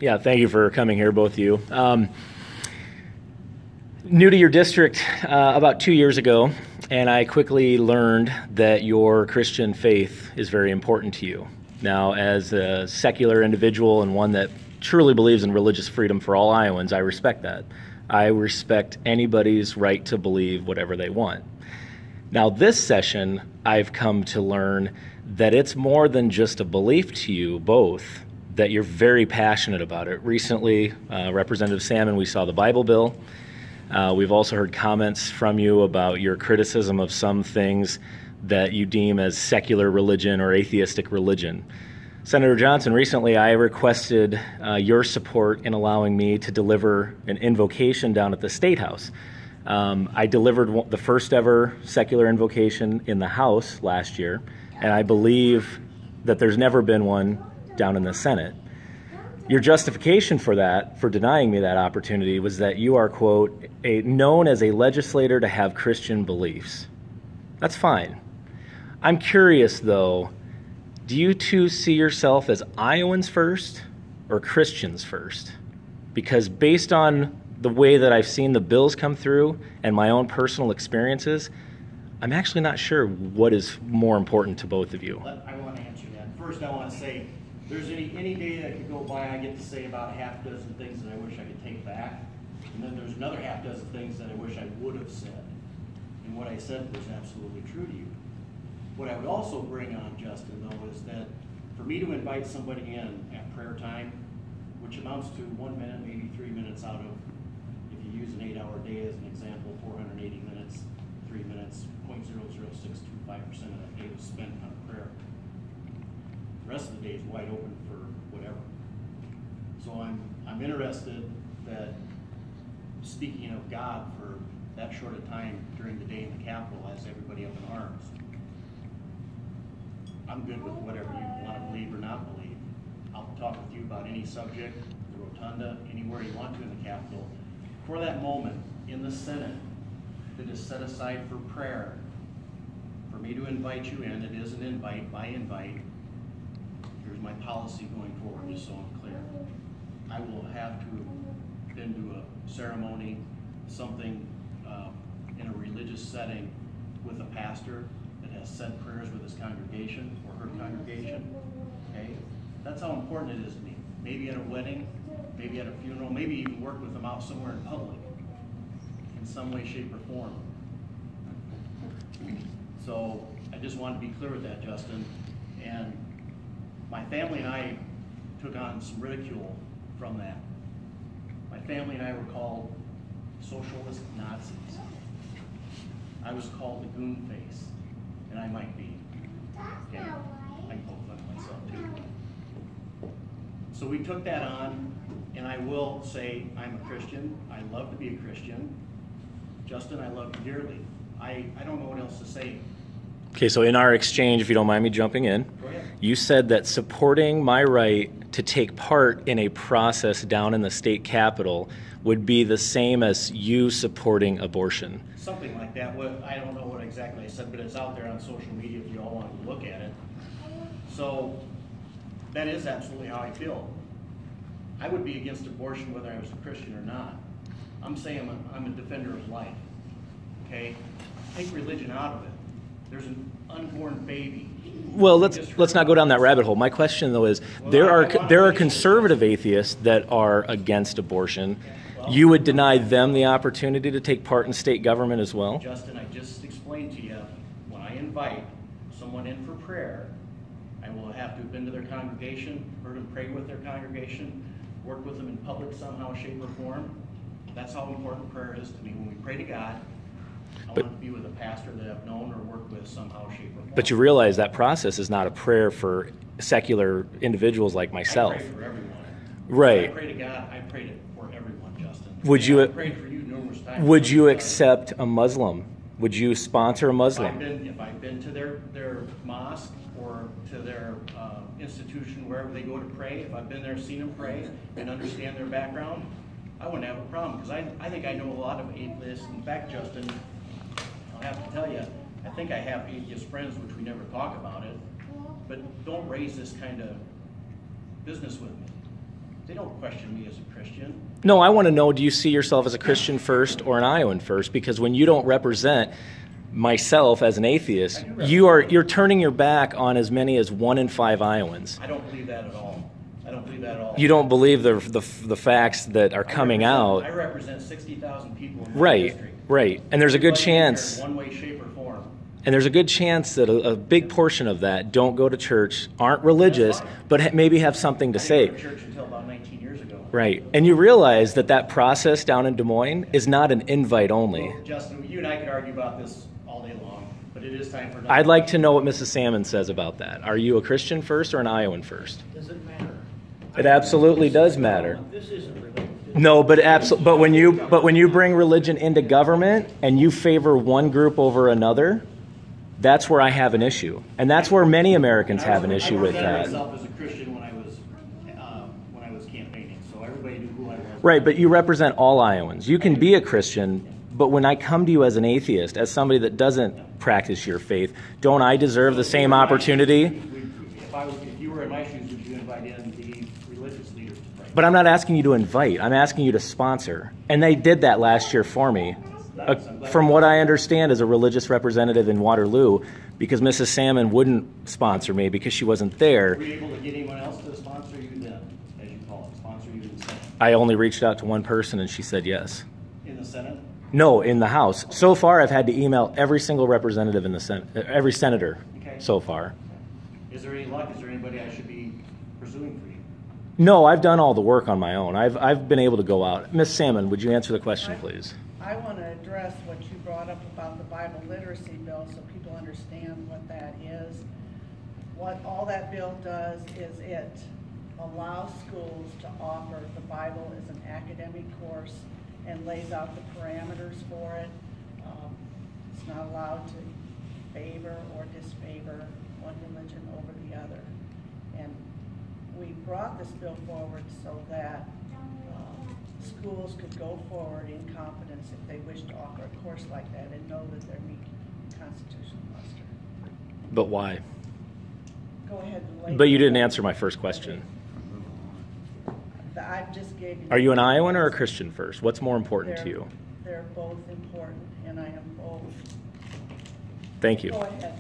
Yeah, thank you for coming here, both of you. New to your district about 2 years ago, and I quickly learned that your Christian faith is very important to you. Now, as a secular individual and one that truly believes in religious freedom for all Iowans, I respect that. I respect anybody's right to believe whatever they want. Now, this session, I've come to learn that it's more than just a belief to you both, that you're very passionate about it. Recently, Representative Salmon, we saw the Bible bill. We've also heard comments from you about your criticism of some things that you deem as secular religion or atheistic religion. Senator Johnson, recently I requested your support in allowing me to deliver an invocation down at the State House. I delivered the first ever secular invocation in the House last year, and I believe that there's never been one down in the Senate. Your justification for that, for denying me that opportunity, was that you are, quote, known as a legislator to have Christian beliefs. That's fine. I'm curious, though, do you two see yourself as Iowans first or Christians first? Because based on the way that I've seen the bills come through and my own personal experiences, I'm actually not sure what is more important to both of you. I want to answer that. First, I want to say, there's any day that could go by, I get to say about a half dozen things that I wish I could take back. And then there's another half dozen things that I wish I would have said. And what I said was absolutely true to you. What I would also bring on, Justin, though, is that for me to invite somebody in at prayer time, which amounts to 1 minute, maybe 3 minutes out of, if you use an 8-hour day as an example, 480 minutes, 3 minutes, 0.00625% of that day was spent on prayer. The rest of the day is wide open for whatever. So I'm interested that, speaking of God for that short a time during the day in the Capitol, has everybody up in arms. I'm good with whatever you want to believe or not believe. I'll talk with you about any subject, the rotunda, anywhere you want to in the Capitol. For that moment in the Senate that is set aside for prayer, for me to invite you in, it is an invite by invite. Here's my policy going forward, just so I'm clear. I will have to have been to a ceremony, something in a religious setting with a pastor that has said prayers with his congregation or her congregation, okay? That's how important it is to me. Maybe at a wedding, maybe at a funeral, maybe even work with them out somewhere in public in some way, shape, or form. So I just wanted to be clear with that, Justin. And my family and I took on some ridicule from that. My family and I were called socialist Nazis. I was called the goon face, and I might be. Okay, I can poke fun at myself too. So we took that on, and I will say I'm a Christian. I love to be a Christian. Justin, I love you dearly. I don't know what else to say. Okay, so in our exchange, if you don't mind me jumping in, you said that supporting my right to take part in a process down in the state capitol would be the same as you supporting abortion. Something like that. I don't know what exactly I said, but it's out there on social media if you all want to look at it. So that is absolutely how I feel. I would be against abortion whether I was a Christian or not. I'm saying I'm a defender of life. Okay? Take religion out of it. There's an unborn baby. Well, let's not go down that rabbit hole. My question, though, is there are conservative atheists that are against abortion. You would deny them the opportunity to take part in state government as well? Justin, I just explained to you, when I invite someone in for prayer, I will have to have been to their congregation, heard them pray with their congregation, work with them in public somehow, shape, or form. That's how important prayer is to me. When we pray to God, I want to be with a pastor that I've known or worked with somehow, shape, or form. But you realize that process is not a prayer for secular individuals like myself. I pray for everyone. Right. When I pray to God, I pray for everyone, Justin. I've prayed for you numerous times. Would you accept a Muslim? Would you sponsor a Muslim? If I've been to their mosque or to their institution, wherever they go to pray, if I've been there, seen them pray, and understand their background, I wouldn't have a problem, because I think I know a lot of atheists. In fact, Justin, I'll have to tell you, I think I have atheist friends, which we never talk about it, but don't raise this kind of business with me. They don't question me as a Christian. No, I want to know, do you see yourself as a Christian first or an Iowan first? Because when you don't represent myself as an atheist, you're turning your back on as many as 1 in 5 Iowans. I don't believe that at all. I don't believe that at all. You don't believe the facts that are coming out. I represent 60,000 people in my Right, district. right. And there's a good Everybody in there chance, in one way, shape, or form. and there's a good chance that a big portion of that don't go to church, aren't religious, but maybe have something to I say. didn't go to church until about 19 years ago. Right. And you realize that process down in Des Moines is not an invite only. Well, Justin, you and I could argue about this all day long, but it is time for... I'd like to know what Mrs. Salmon says about that. Are you a Christian first or an Iowan first? Does it matter? It absolutely does matter. This isn't related. No, but when you bring religion into government and you favor one group over another, that's where I have an issue, and that's where many Americans have an issue with that. I represented myself as a Christian when I was campaigning, so everybody knew who I was. Right, but you represent all Iowans. You can be a Christian, but when I come to you as an atheist, as somebody that doesn't practice your faith, don't I deserve the same opportunity? If you were in my shoes, would you invite in the religious leaders to pray? But I'm not asking you to invite. I'm asking you to sponsor. And they did that last year for me. From what I understand as a religious representative in Waterloo, because Mrs. Salmon wouldn't sponsor me because she wasn't there. Were you able to get anyone else to sponsor you then, as you call it, sponsor you in the Senate? I only reached out to one person and she said yes. In the Senate? No, in the House. So far, I've had to email every single representative in the Senate, every senator so far. Is there any luck? Is there anybody I should be pursuing for you? No, I've done all the work on my own. I've been able to go out. Ms. Salmon, would you answer the question, please? I want to address what you brought up about the Bible literacy bill so people understand what that is. What all that bill does is it allows schools to offer the Bible as an academic course and lays out the parameters for it. It's not allowed to favor or disfavor one religion over the other. And we brought this bill forward so that schools could go forward in confidence if they wish to offer a course like that and know that they're meeting constitutional muster. But why? Go ahead and lay. But you didn't answer my first question. I just gave you. Are you an Iowan or a Christian first? What's more important to you? They're both important, and I am both. Thank you. Go ahead.